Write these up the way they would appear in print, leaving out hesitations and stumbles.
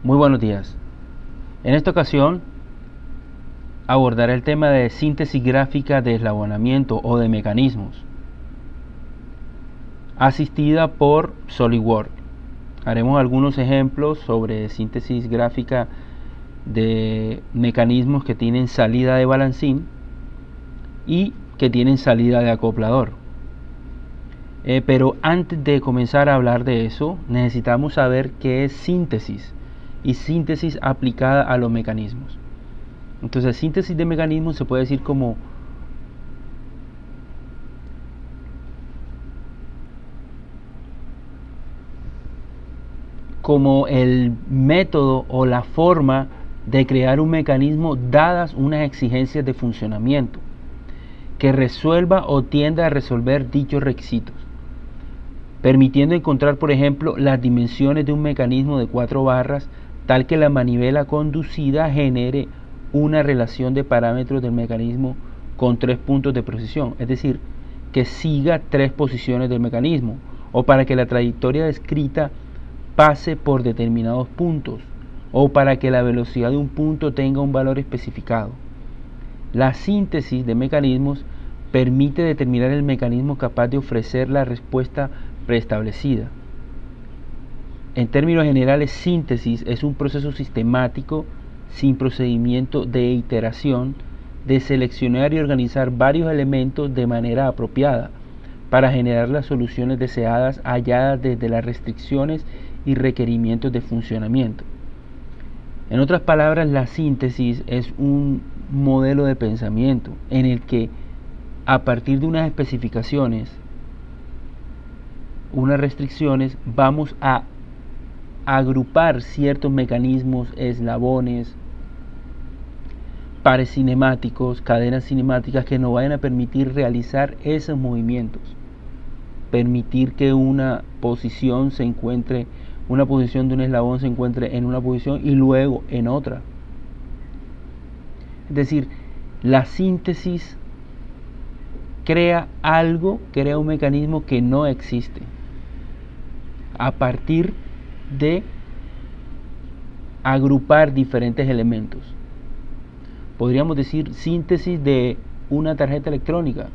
Muy buenos días. En esta ocasión abordaré el tema de síntesis gráfica de eslabonamiento o de mecanismos, asistida por SolidWorks. Haremos algunos ejemplos sobre síntesis gráfica de mecanismos que tienen salida de balancín y que tienen salida de acoplador. Pero antes de comenzar a hablar de eso, necesitamos saber qué es síntesis y síntesis aplicada a los mecanismos. Entonces, síntesis de mecanismos se puede decir como el método o la forma de crear un mecanismo dadas unas exigencias de funcionamiento que resuelva o tienda a resolver dichos requisitos, permitiendo encontrar, por ejemplo, las dimensiones de un mecanismo de 4 barras, tal que la manivela conducida genere una relación de parámetros del mecanismo con 3 puntos de precisión, es decir, que siga 3 posiciones del mecanismo, o para que la trayectoria descrita pase por determinados puntos, o para que la velocidad de un punto tenga un valor especificado. La síntesis de mecanismos permite determinar el mecanismo capaz de ofrecer la respuesta preestablecida. En términos generales, síntesis es un proceso sistemático, sin procedimiento de iteración, de seleccionar y organizar varios elementos de manera apropiada para generar las soluciones deseadas halladas desde las restricciones y requerimientos de funcionamiento. En otras palabras, la síntesis es un modelo de pensamiento en el que, a partir de unas especificaciones, unas restricciones, vamos a agrupar ciertos mecanismos, eslabones, pares cinemáticos, cadenas cinemáticas que nos vayan a permitir realizar esos movimientos, permitir que una posición se encuentre, una posición de un eslabón se encuentre en una posición y luego en otra. Es decir, la síntesis crea algo, crea un mecanismo que no existe a partir de agrupar diferentes elementos. Podríamos decir síntesis de una tarjeta electrónica.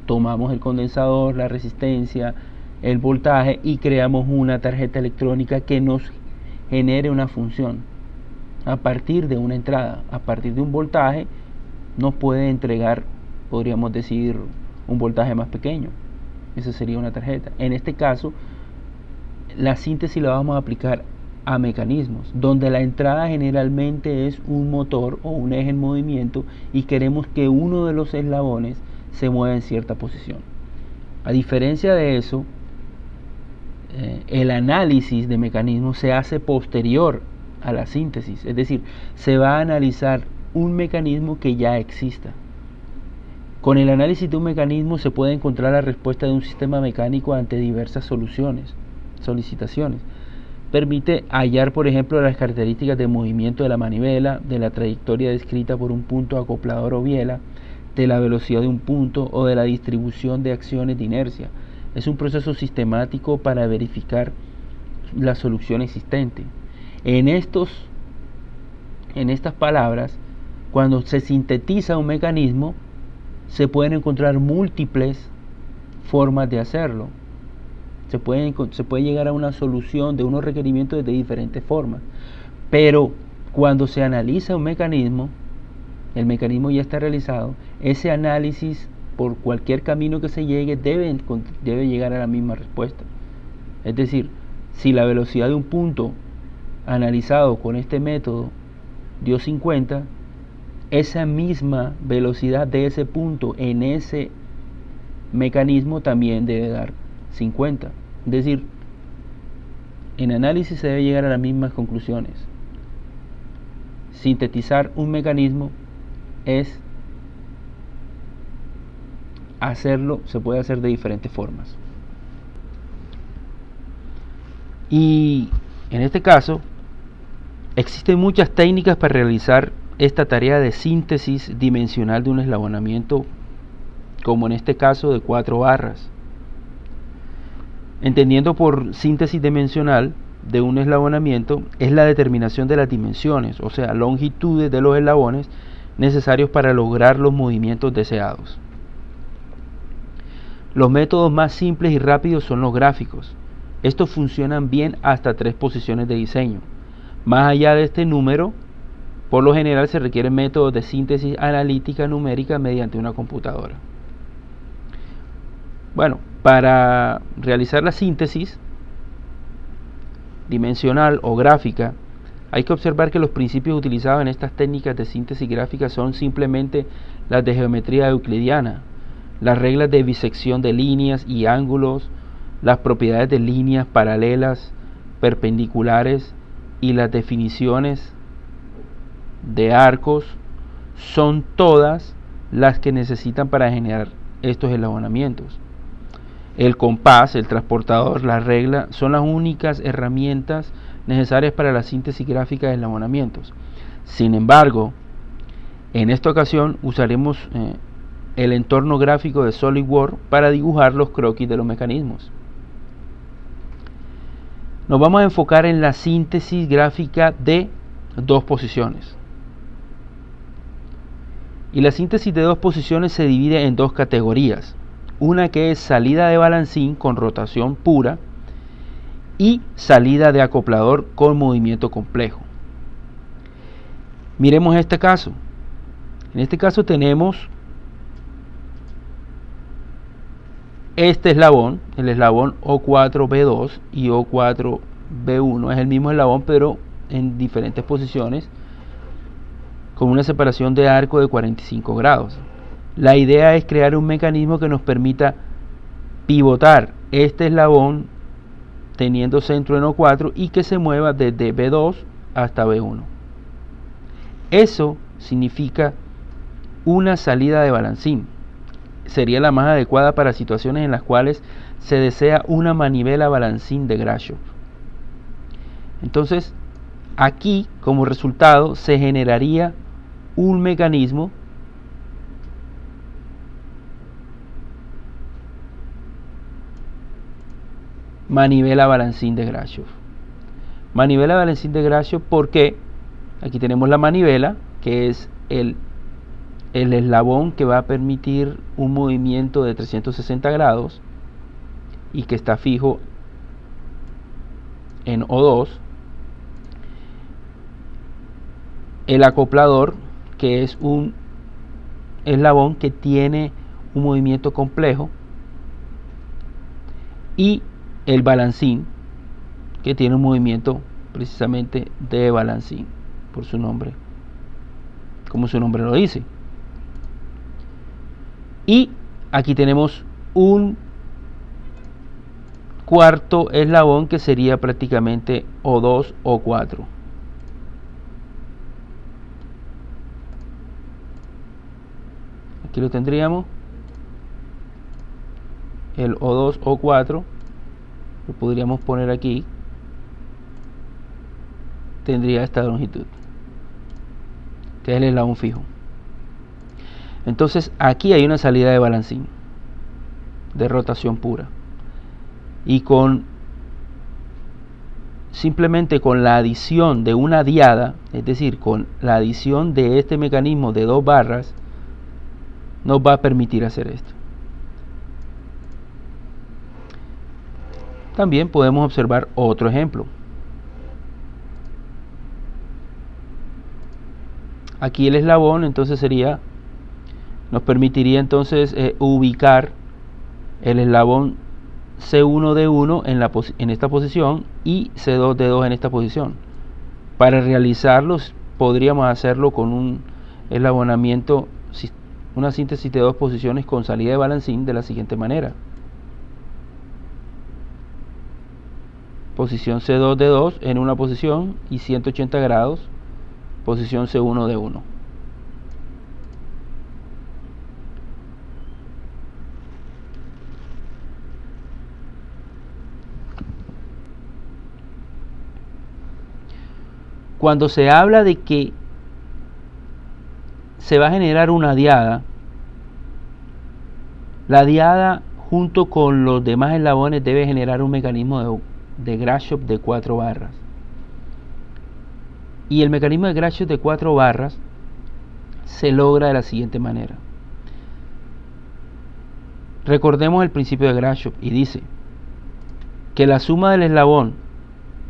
Tomamos el condensador, la resistencia, el voltaje y creamos una tarjeta electrónica que nos genere una función. A partir de una entrada, a partir de un voltaje, nos puede entregar, podríamos decir, un voltaje más pequeño. Esa sería una tarjeta. En este caso, la síntesis la vamos a aplicar a mecanismos, donde la entrada generalmente es un motor o un eje en movimiento y queremos que uno de los eslabones se mueva en cierta posición. A diferencia de eso, el análisis de mecanismos se hace posterior a la síntesis, es decir, se va a analizar un mecanismo que ya exista. Con el análisis de un mecanismo se puede encontrar la respuesta de un sistema mecánico ante diversas solicitaciones. Permite hallar, por ejemplo, las características de movimiento de la manivela, de la trayectoria descrita por un punto acoplador o biela, de la velocidad de un punto o de la distribución de acciones de inercia. Es un proceso sistemático para verificar la solución existente. En estas palabras, cuando se sintetiza un mecanismo, se pueden encontrar múltiples formas de hacerlo. Se puede llegar a una solución de unos requerimientos de diferentes formas. Pero cuando se analiza un mecanismo, el mecanismo ya está realizado, ese análisis, por cualquier camino que se llegue, debe llegar a la misma respuesta. Es decir, si la velocidad de un punto analizado con este método dio 50, esa misma velocidad de ese punto en ese mecanismo también debe dar 50. Es decir, en análisis se debe llegar a las mismas conclusiones. Sintetizar un mecanismo es hacerlo, se puede hacer de diferentes formas. Y en este caso, existen muchas técnicas para realizar esta tarea de síntesis dimensional de un eslabonamiento, como en este caso de 4 barras. Entendiendo por síntesis dimensional de un eslabonamiento es la determinación de las dimensiones, o sea, longitudes de los eslabones necesarios para lograr los movimientos deseados. Los métodos más simples y rápidos son los gráficos. Estos funcionan bien hasta 3 posiciones de diseño. Más allá de este número, por lo general se requieren métodos de síntesis analítica numérica mediante una computadora. Bueno, para realizar la síntesis dimensional o gráfica, hay que observar que los principios utilizados en estas técnicas de síntesis gráfica son simplemente las de geometría euclidiana, las reglas de bisección de líneas y ángulos, las propiedades de líneas paralelas, perpendiculares y las definiciones de arcos son todas las que necesitan para generar estos eslabonamientos. El compás, el transportador, la regla son las únicas herramientas necesarias para la síntesis gráfica de eslabonamientos. Sin embargo, en esta ocasión usaremos el entorno gráfico de SolidWorks para dibujar los croquis de los mecanismos. Nos vamos a enfocar en la síntesis gráfica de 2 posiciones. Y la síntesis de 2 posiciones se divide en 2 categorías. Una que es salida de balancín con rotación pura y salida de acoplador con movimiento complejo. Miremos este caso. En este caso tenemos este eslabón, el eslabón O4B2 y O4B1. Es el mismo eslabón pero en diferentes posiciones con una separación de arco de 45 grados. La idea es crear un mecanismo que nos permita pivotar este eslabón teniendo centro en O4 y que se mueva desde B2 hasta B1. Eso significa una salida de balancín. Sería la más adecuada para situaciones en las cuales se desea una manivela balancín de Grashof. Entonces, aquí como resultado se generaría un mecanismo manivela balancín de Grashof. Manivela balancín de Grashof porque aquí tenemos la manivela, que es el eslabón que va a permitir un movimiento de 360 grados y que está fijo en O2. El acoplador, que es un eslabón que tiene un movimiento complejo, y el balancín, que tiene un movimiento precisamente de balancín, por su nombre, como su nombre lo dice. Y aquí tenemos un cuarto eslabón que sería prácticamente O2 o 4. Aquí lo tendríamos, el O2 o 4, lo podríamos poner aquí, tendría esta longitud, que es el eslabón fijo. Entonces aquí hay una salida de balancín de rotación pura y simplemente con la adición de una diada, es decir, con la adición de este mecanismo de 2 barras, nos va a permitir hacer esto. También podemos observar otro ejemplo. Aquí el eslabón entonces nos permitiría entonces ubicar el eslabón C1D1 en esta posición y C2D2 en esta posición. Para realizarlos podríamos hacerlo con un eslabonamiento, una síntesis de 2 posiciones con salida de balancín de la siguiente manera. Posición C2D2 en una posición y 180 grados, posición C1D1. Cuando se habla de que se va a generar una diada, la diada junto con los demás eslabones debe generar un mecanismo de Grashof de 4 barras. Y el mecanismo de Grashof de 4 barras se logra de la siguiente manera. Recordemos el principio de Grashof y dice que la suma del eslabón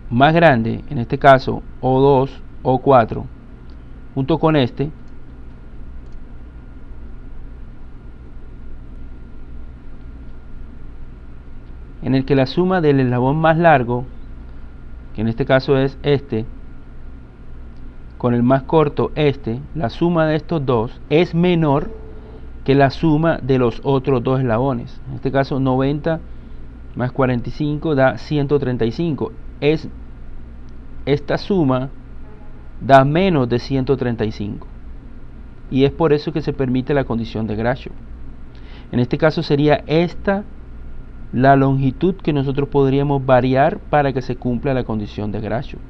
más grande, en este caso O2, O4, junto con este, en el que la suma del eslabón más largo, que en este caso es este, con el más corto este, la suma de estos dos es menor que la suma de los otros dos eslabones. En este caso 90 más 45 da 135. Esta suma da menos de 135. Y es por eso que se permite la condición de Grashof. En este caso sería esta la longitud que nosotros podríamos variar para que se cumpla la condición de Grashof.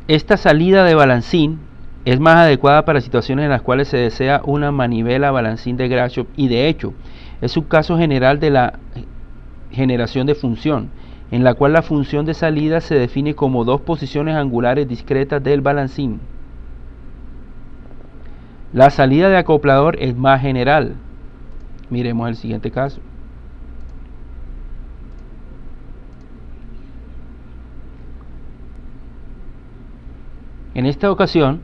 Esta salida de balancín es más adecuada para situaciones en las cuales se desea una manivela balancín de Grashof y de hecho es un caso general de la generación de función, en la cual la función de salida se define como dos posiciones angulares discretas del balancín. La salida de acoplador es más general. Miremos el siguiente caso. En esta ocasión,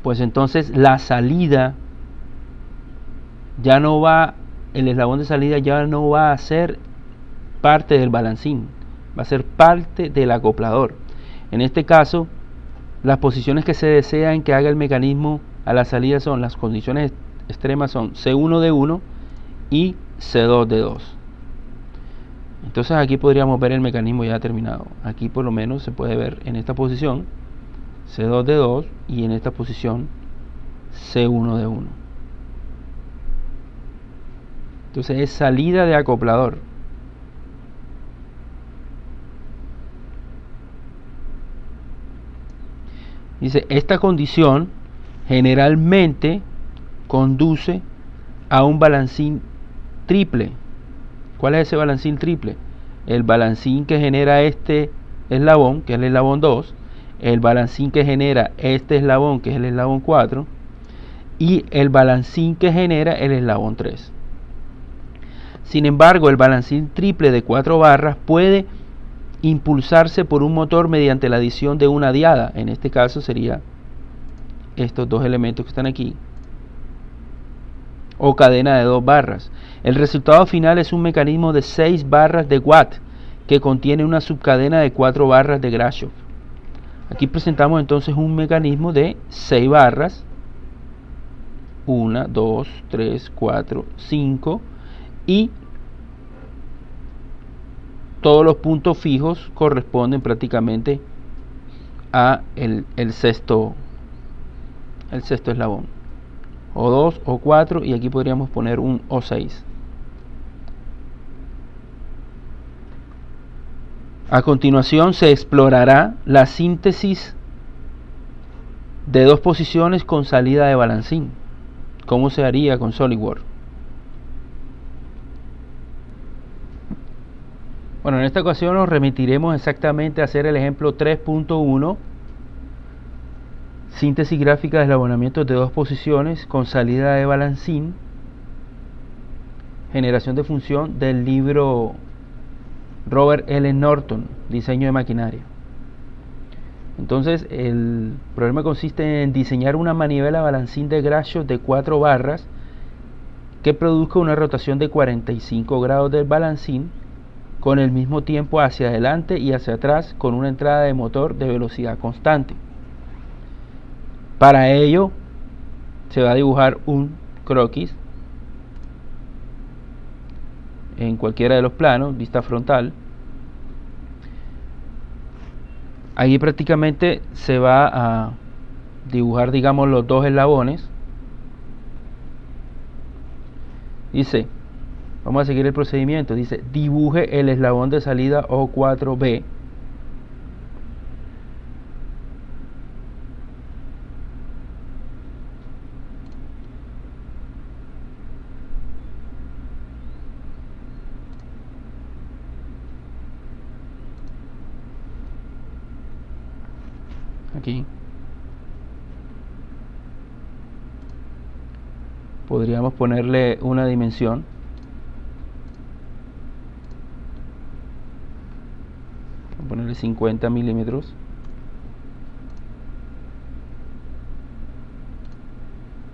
pues entonces la salida ya no va, el eslabón de salida ya no va a ser parte del balancín, va a ser parte del acoplador. En este caso, las posiciones que se desean que haga el mecanismo a la salida son, las condiciones extremas son C1 de 1 y C2 de 2. Entonces aquí podríamos ver el mecanismo ya terminado. Aquí por lo menos se puede ver en esta posición C2 de 2 y en esta posición C1 de 1. Entonces es salida de acoplador. Dice, esta condición generalmente conduce a un balancín triple. ¿Cuál es ese balancín triple? El balancín que genera este eslabón, que es el eslabón 2, el balancín que genera este eslabón, que es el eslabón 4, y el balancín que genera el eslabón 3. Sin embargo, el balancín triple de 4 barras puede impulsarse por un motor mediante la adición de una diada. En este caso sería estos dos elementos que están aquí, o cadena de 2 barras. El resultado final es un mecanismo de 6 barras de Watt que contiene una subcadena de 4 barras de Grashof. Aquí presentamos entonces un mecanismo de 6 barras, 1, 2, 3, 4, 5, y todos los puntos fijos corresponden prácticamente a el sexto eslabón, O2, O4, y aquí podríamos poner un O6. A continuación se explorará la síntesis de dos posiciones con salida de balancín. ¿Cómo se haría con SolidWorks? Bueno, en esta ocasión nos remitiremos exactamente a hacer el ejemplo 3.1, síntesis gráfica de eslabonamientos de dos posiciones con salida de balancín, generación de función del libro Robert L. Norton, diseño de maquinaria. Entonces el problema consiste en diseñar una manivela balancín de Grashof de 4 barras que produzca una rotación de 45 grados del balancín con el mismo tiempo hacia adelante y hacia atrás con una entrada de motor de velocidad constante. Para ello se va a dibujar un croquis en cualquiera de los planos, vista frontal. Ahí prácticamente se va a dibujar, digamos, los dos eslabones. Dice, vamos a seguir el procedimiento. Dice, dibuje el eslabón de salida O4B. aquí. Podríamos ponerle una dimensión. Voy a ponerle 50 milímetros.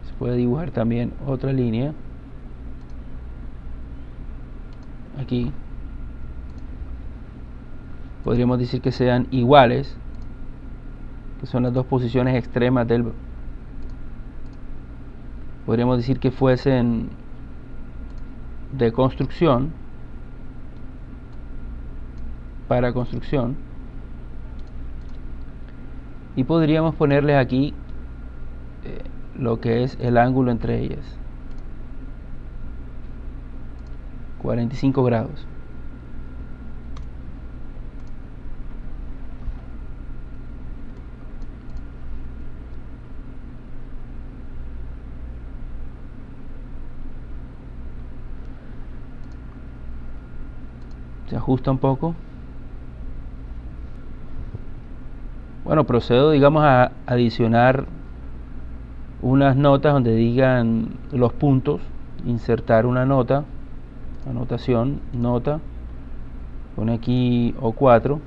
Se puede dibujar también otra línea aquí. Podríamos decir que sean iguales, que son las dos posiciones extremas del... Podríamos decir que fuesen de construcción, para construcción, y podríamos ponerles aquí lo que es el ángulo entre ellas, 45 grados. Se ajusta un poco. Bueno, procedo, digamos, a adicionar unas notas donde digan los puntos, insertar una nota, anotación, nota, pone aquí O4,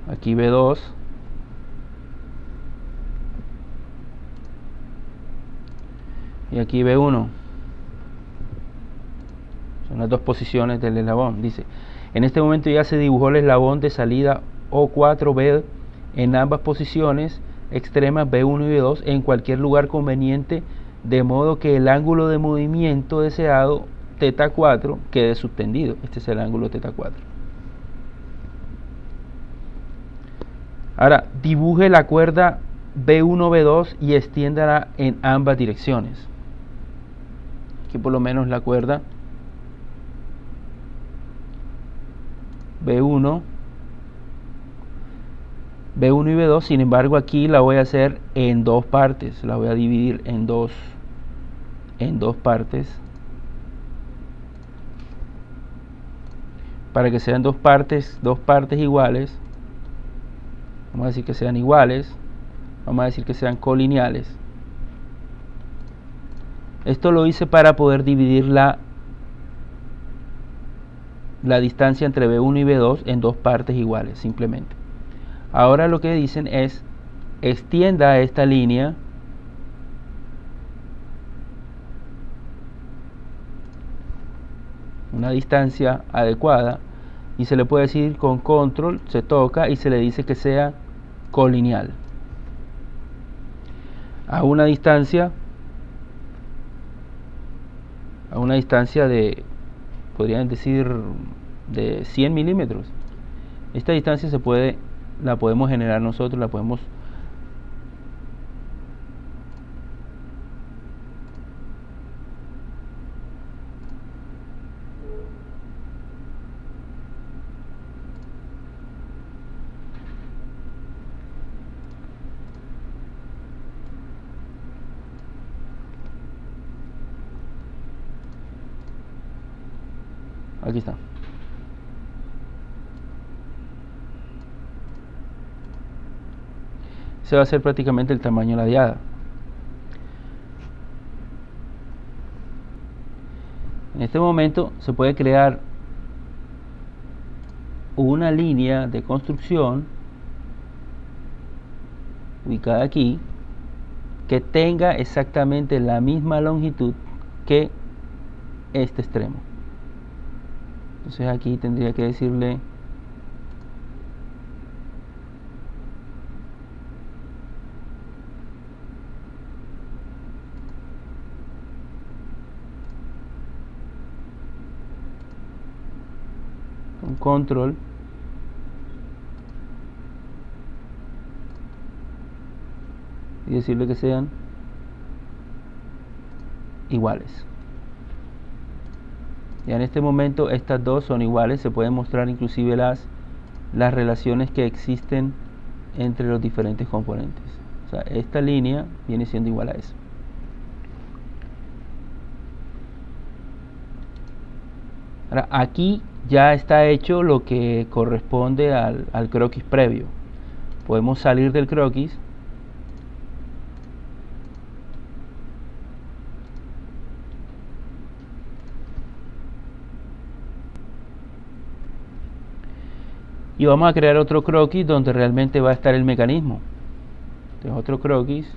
aquí B2, y aquí B1. Son las dos posiciones del eslabón. Dice, en este momento ya se dibujó el eslabón de salida O4B en ambas posiciones extremas B1 y B2 en cualquier lugar conveniente, de modo que el ángulo de movimiento deseado θ4 quede subtendido. Este es el ángulo θ4. Ahora dibuje la cuerda B1 B2 y extiéndala en ambas direcciones. Aquí por lo menos la cuerda B1 y B2, sin embargo aquí la voy a hacer en dos partes, la voy a dividir en dos partes, para que sean dos partes iguales. Vamos a decir que sean iguales, vamos a decir que sean colineales. Esto lo hice para poder dividir la distancia entre B1 y B2 en dos partes iguales, simplemente. Ahora lo que dicen es, extienda esta línea una distancia adecuada, y se le puede decir con control, se toca y se le dice que sea colineal a una distancia de, podrían decir, de 100 milímetros. Esta distancia la podemos generar nosotros, la podemos aquí está. Ese va a ser prácticamente el tamaño de la diada. En este momento se puede crear una línea de construcción ubicada aquí que tenga exactamente la misma longitud que este extremo. Entonces aquí tendría que decirle con control y decirle que sean iguales. Ya en este momento estas dos son iguales, se pueden mostrar inclusive las relaciones que existen entre los diferentes componentes. O sea, esta línea viene siendo igual a eso. Ahora, aquí ya está hecho lo que corresponde al croquis previo. Podemos salir del croquis y vamos a crear otro croquis donde realmente va a estar el mecanismo. Entonces, otro croquis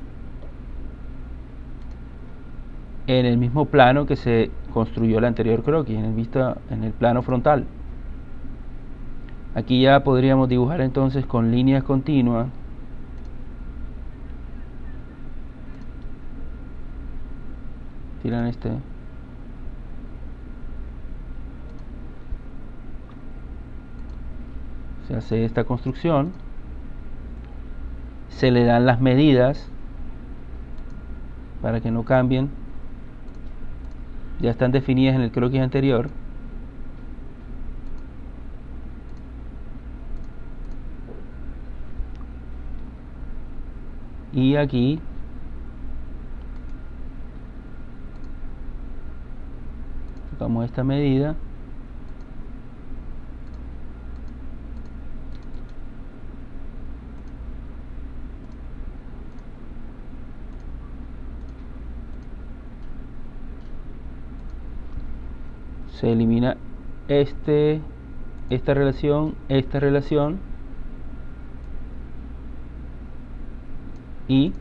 en el mismo plano que se construyó el anterior croquis, en el plano frontal. Aquí ya podríamos dibujar entonces con líneas continuas tiran se hace esta construcción, se le dan las medidas para que no cambien, ya están definidas en el croquis anterior. Y aquí sacamos esta medida se elimina esta relación y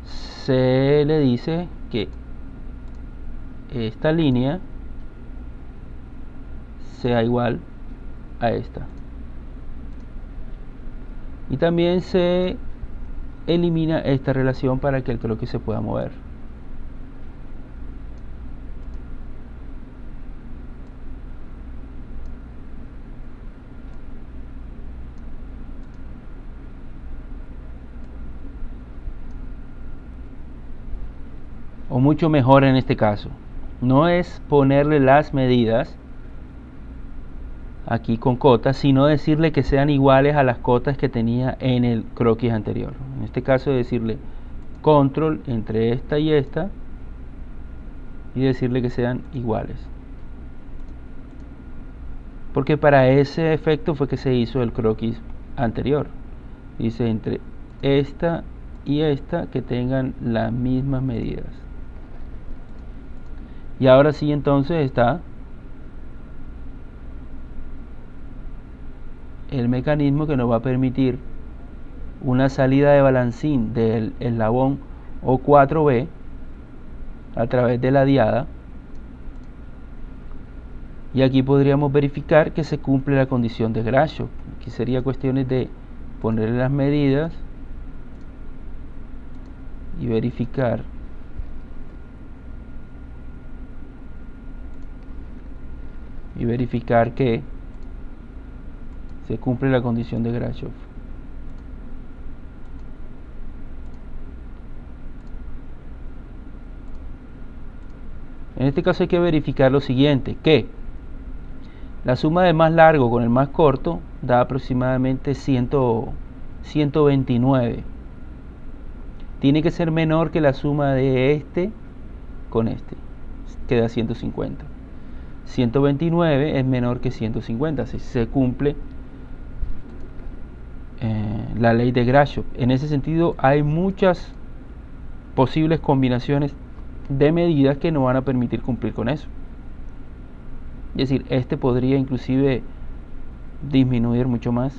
se le dice que esta línea sea igual a esta, y también se elimina esta relación para que el croquis se pueda mover. O mucho mejor en este caso, no es ponerle las medidas aquí con cotas, sino decirle que sean iguales a las cotas que tenía en el croquis anterior. En este caso decirle control entre esta y decirle que sean iguales, porque para ese efecto fue que se hizo el croquis anterior. Dice entre esta y esta que tengan las mismas medidas. Y ahora sí, entonces está el mecanismo que nos va a permitir una salida de balancín del eslabón O4B a través de la diada, y aquí podríamos verificar que se cumple la condición de Grashof. Aquí sería cuestiones de ponerle las medidas y verificar que se cumple la condición de Grashof. En este caso hay que verificar lo siguiente, que la suma del más largo con el más corto da aproximadamente 129. Tiene que ser menor que la suma de este con este, que da 150. 129 es menor que 150, si se cumple la ley de Grashof. En ese sentido hay muchas posibles combinaciones de medidas que no van a permitir cumplir con eso. Es decir, este podría inclusive disminuir mucho más.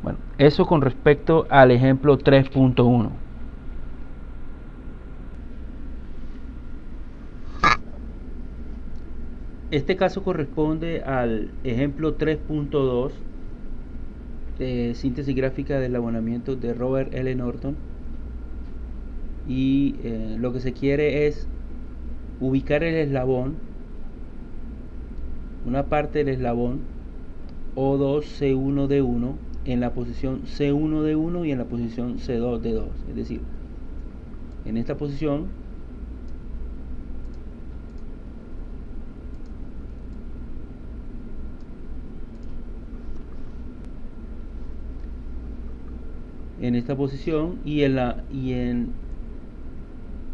Bueno, eso con respecto al ejemplo 3.1. Este caso corresponde al ejemplo 3.2 de síntesis gráfica del abonamiento de Robert L. Norton, y lo que se quiere es ubicar el eslabón, una parte del eslabón O2C1D1 en la posición C1D1 y en la posición C2D2, es decir, en esta posición y en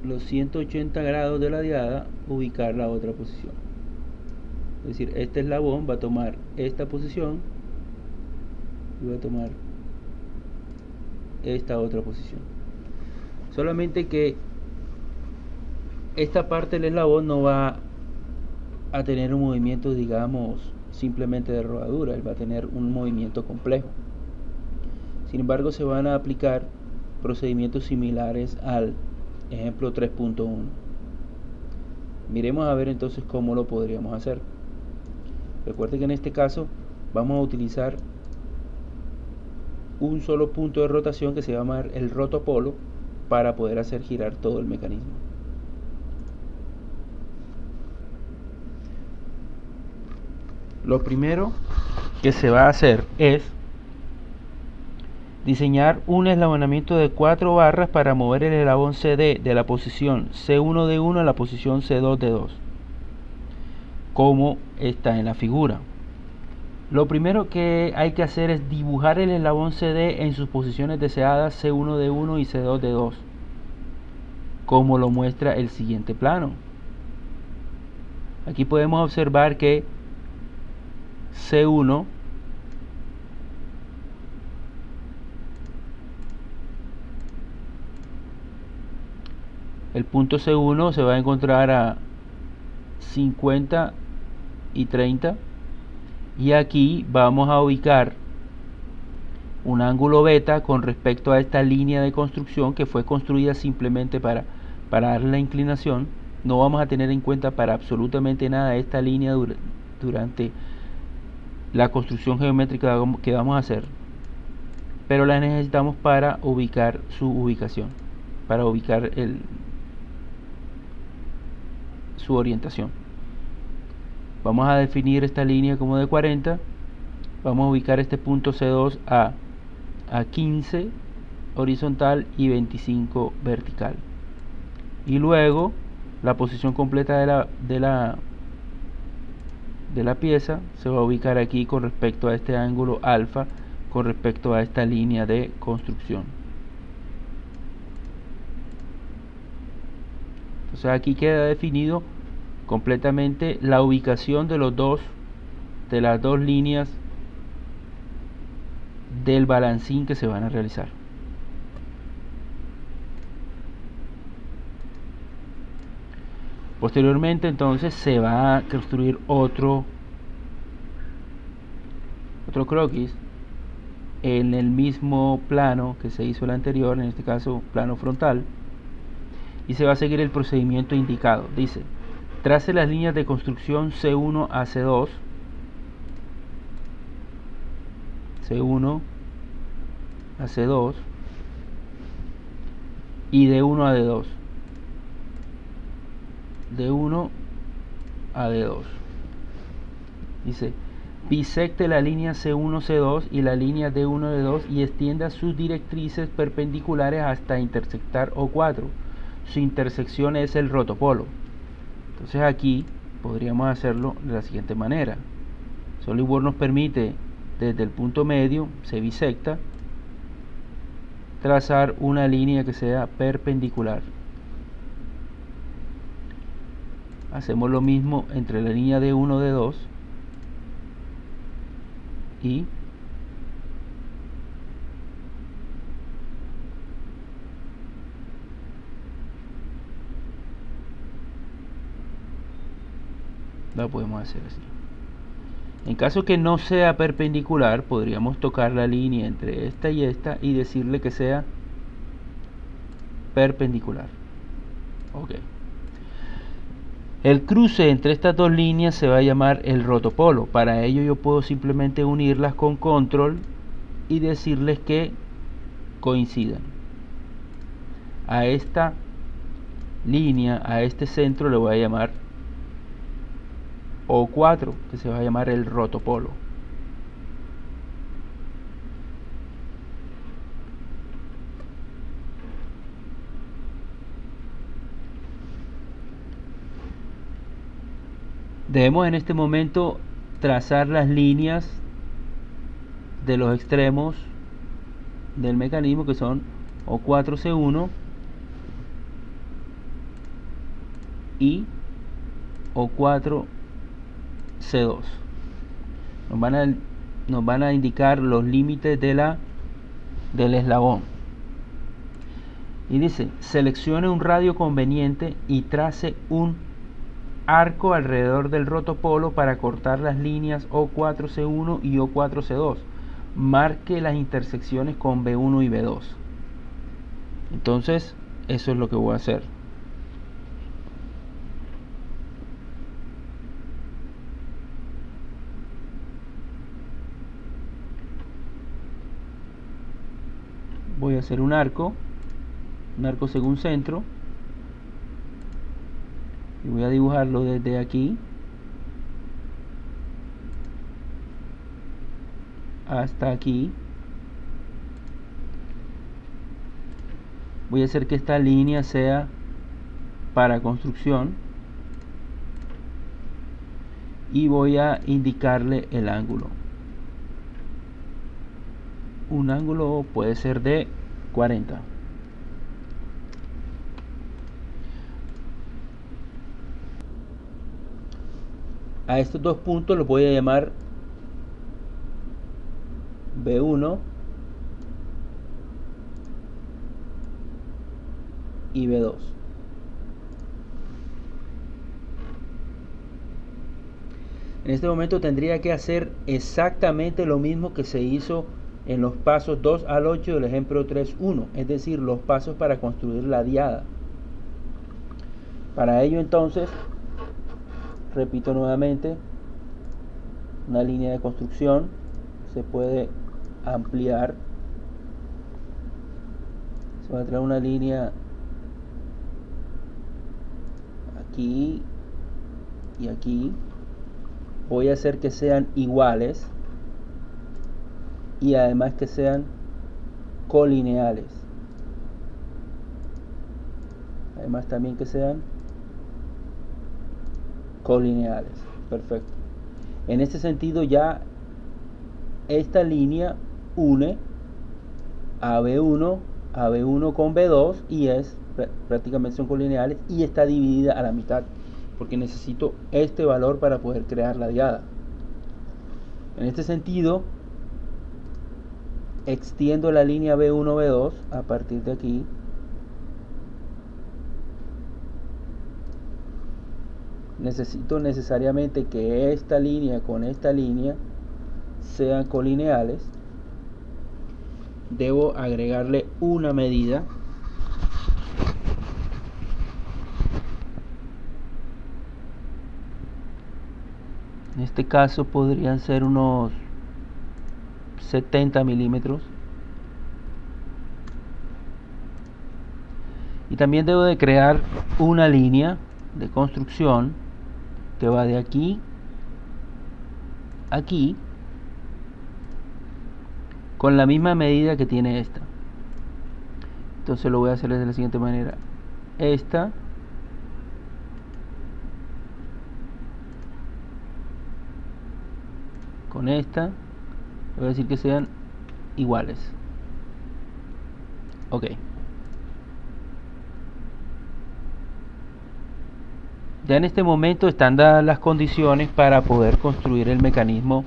los 180 grados de la diada, ubicar la otra posición. Es decir, este eslabón va a tomar esta posición y va a tomar esta otra posición. Solamente que esta parte del eslabón no va a tener un movimiento, digamos, simplemente de rodadura, él va a tener un movimiento complejo. Sin embargo, se van a aplicar procedimientos similares al ejemplo 3.1. Miremos a ver entonces cómo lo podríamos hacer. Recuerde que en este caso vamos a utilizar un solo punto de rotación que se llama el rotopolo para poder hacer girar todo el mecanismo. Lo primero que se va a hacer es diseñar un eslabonamiento de 4 barras para mover el eslabón CD de la posición C1 de 1 a la posición C2 de 2, como está en la figura. Lo primero que hay que hacer es dibujar el eslabón CD en sus posiciones deseadas C1 de 1 y C2 de 2, como lo muestra el siguiente plano. Aquí podemos observar que C1 el punto C1 se va a encontrar a 50 y 30, y aquí vamos a ubicar un ángulo beta con respecto a esta línea de construcción que fue construida simplemente para darle la inclinación. No vamos a tener en cuenta para absolutamente nada esta línea durante la construcción geométrica que vamos a hacer, pero la necesitamos para ubicar su ubicación, para ubicar su orientación. Vamos a definir esta línea como de 40. Vamos a ubicar este punto C2 a 15 horizontal y 25 vertical, y luego la posición completa de la pieza se va a ubicar aquí con respecto a este ángulo alfa, con respecto a esta línea de construcción. Entonces aquí queda definido completamente la ubicación de las dos líneas del balancín que se van a realizar. Posteriormente entonces se va a construir otro croquis en el mismo plano que se hizo el anterior, en este caso plano frontal, y se va a seguir el procedimiento indicado. Dice: trace las líneas de construcción C1 a C2, C1 a C2 y de 1 a D2, de 1 a D2. Dice: bisecte la línea C1-C2 y la línea D1-D2 y extienda sus directrices perpendiculares hasta intersectar O4. Su intersección es el rotopolo. Entonces aquí podríamos hacerlo de la siguiente manera. SolidWorks nos permite, desde el punto medio, se bisecta, trazar una línea que sea perpendicular. Hacemos lo mismo entre la línea D1, D2 y la podemos hacer así. En caso que no sea perpendicular, podríamos tocar la línea entre esta y decirle que sea perpendicular. Ok. El cruce entre estas dos líneas se va a llamar el rotopolo. Para ello yo puedo simplemente unirlas con control y decirles que coincidan. A esta línea, a este centro, le voy a llamar O4, que se va a llamar el rotopolo. Debemos en este momento trazar las líneas de los extremos del mecanismo, que son O4C1 y O4 C2. Nos van a indicar los límites del eslabón. Y dice, seleccione un radio conveniente y trace un arco alrededor del rotopolo para cortar las líneas O4C1 y O4C2. Marque las intersecciones con B1 y B2. Entonces, eso es lo que voy a hacer. Voy a hacer un arco según centro, y voy a dibujarlo desde aquí hasta aquí. Voy a hacer que esta línea sea para construcción y voy a indicarle el ángulo. Un ángulo puede ser de 40. A estos dos puntos los voy a llamar B1 y B2. En este momento tendría que hacer exactamente lo mismo que se hizo en los pasos 2 al 8 del ejemplo 3.1, es decir, los pasos para construir la diada. Para ello, entonces, repito nuevamente, una línea de construcción se puede ampliar. Se va a traer una línea aquí y aquí. Voy a hacer que sean iguales y además que sean colineales. Además también que sean colineales. Perfecto. En este sentido ya esta línea une a B1 con B2 y prácticamente son colineales y está dividida a la mitad, porque necesito este valor para poder crear la diada. En este sentido, extiendo la línea B1, B2 a partir de aquí. Necesito necesariamente que esta línea con esta línea sean colineales. Debo agregarle una medida. En este caso podrían ser unos 70 milímetros. Y también debo de crear una línea de construcción que va de aquí a aquí con la misma medida que tiene esta. Entonces lo voy a hacer de la siguiente manera. Esta con esta, voy a decir que sean iguales. Ok. Ya en este momento están dadas las condiciones para poder construir el mecanismo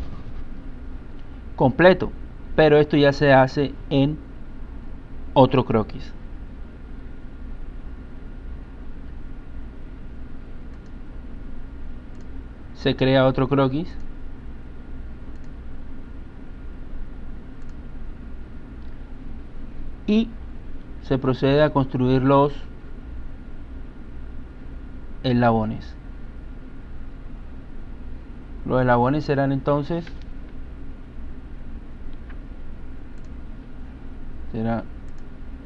completo, pero esto ya se hace en otro croquis. Se crea otro croquis y se procede a construir los eslabones. Los eslabones serán entonces, será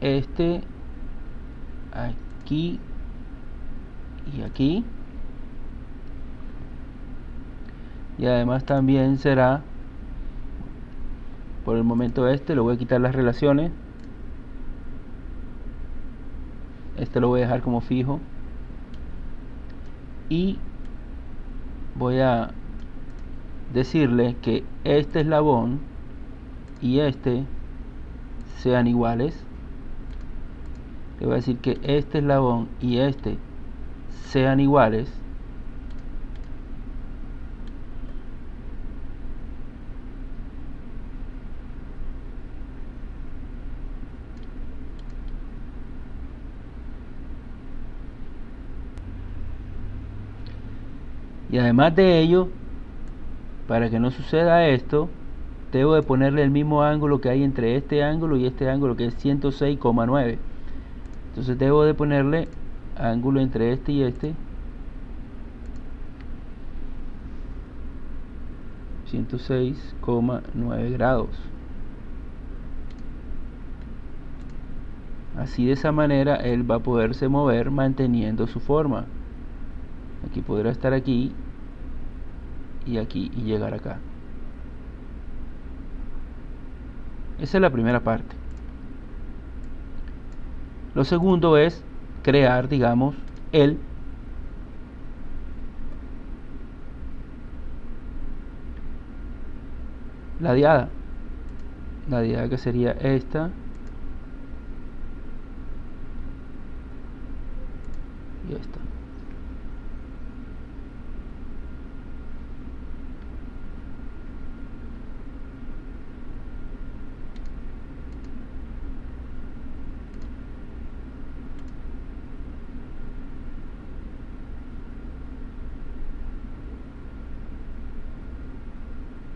este, aquí y aquí, y además también será, por el momento le voy a quitar las relaciones, lo voy a dejar como fijo y voy a decirle que este eslabón y sean iguales. Le voy a decir que este eslabón y sean iguales, y además de ello, para que no suceda esto, debo de ponerle el mismo ángulo que hay entre este ángulo y este ángulo, que es 106,9. Entonces debo de ponerle ángulo entre este y este, 106,9 grados. Así, de esa manera él va a poderse mover manteniendo su forma. Aquí podrá estar aquí y llegar acá. Esa es la primera parte. Lo segundo es crear, digamos, la diada. La diada que sería esta y esta.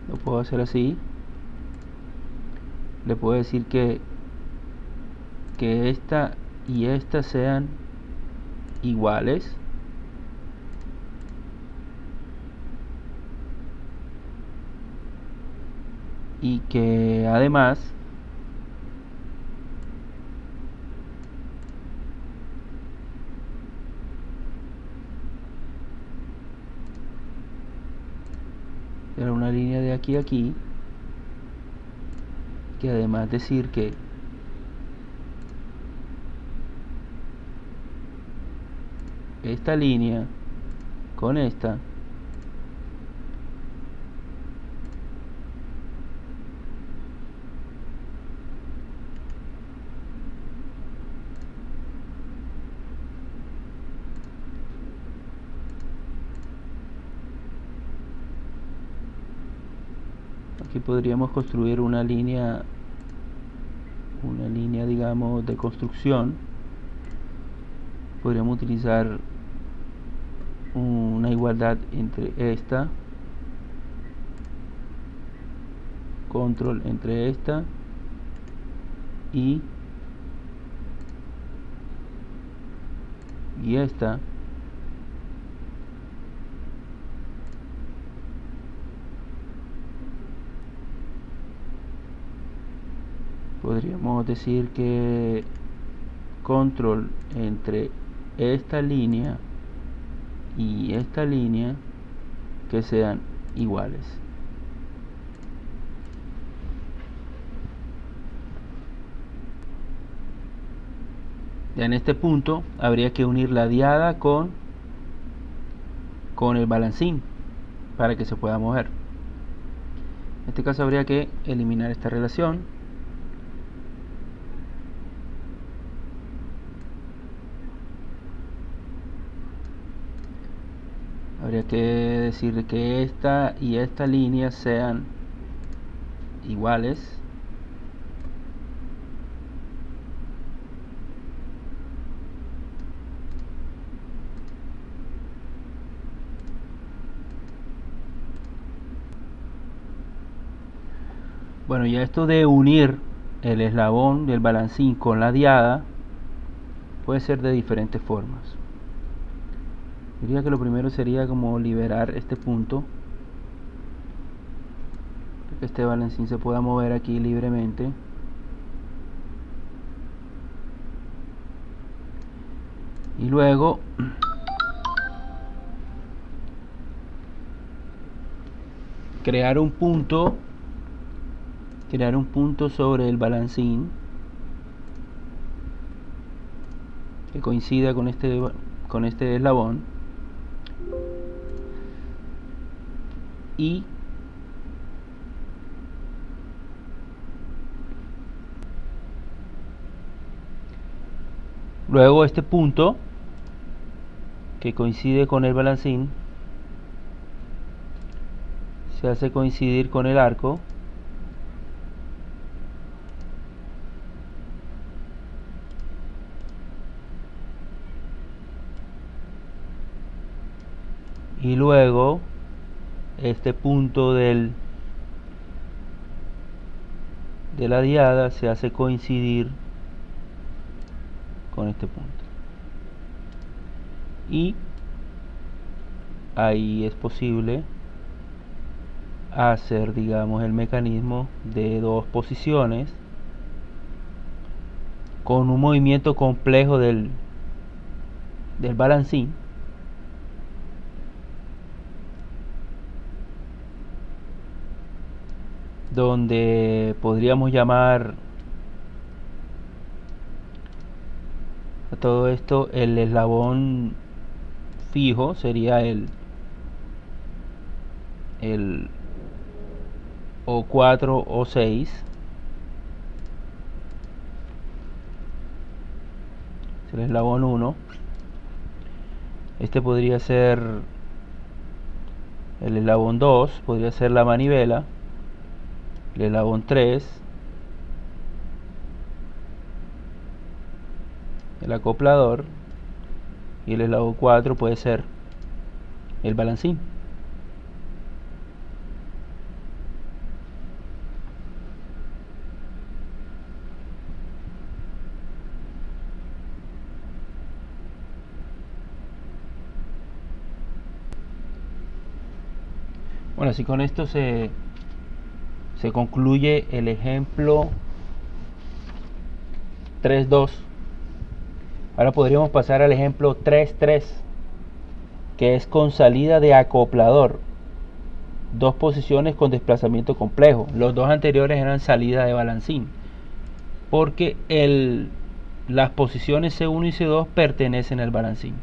Lo puedo hacer así. Le puedo decir que esta y esta sean iguales, y que además era una línea de aquí a aquí, que además decir que esta línea con esta aquí podríamos construir una línea digamos de construcción. Podríamos utilizar una igualdad entre esta, control entre esta y esta, podríamos decir que control entre esta línea y esta línea que sean iguales. Ya en este punto habría que unir la diada con el balancín para que se pueda mover. En este caso habría que eliminar esta relación. Habría que decir que esta y esta línea sean iguales. Bueno, ya esto de unir el eslabón del balancín con la diada puede ser de diferentes formas. Diría que lo primero sería como liberar este punto, para que este balancín se pueda mover aquí libremente. Y luego crear un punto sobre el balancín que coincida con este eslabón, y luego este punto que coincide con el balancín se hace coincidir con el arco y luego este punto de la diada se hace coincidir con este punto, y ahí es posible hacer, digamos, el mecanismo de dos posiciones con un movimiento complejo del balancín, donde podríamos llamar a todo esto el eslabón fijo, sería el O4 o 6, es el eslabón 1. Este podría ser el eslabón 2, podría ser la manivela, el eslabón 3, el acoplador, y el eslabón 4 puede ser el balancín. Bueno, así con esto se concluye el ejemplo 3.2. Ahora podríamos pasar al ejemplo 3.3, que es con salida de acoplador, dos posiciones con desplazamiento complejo. Los dos anteriores eran salida de balancín, porque las posiciones C1 y C2 pertenecen al balancín.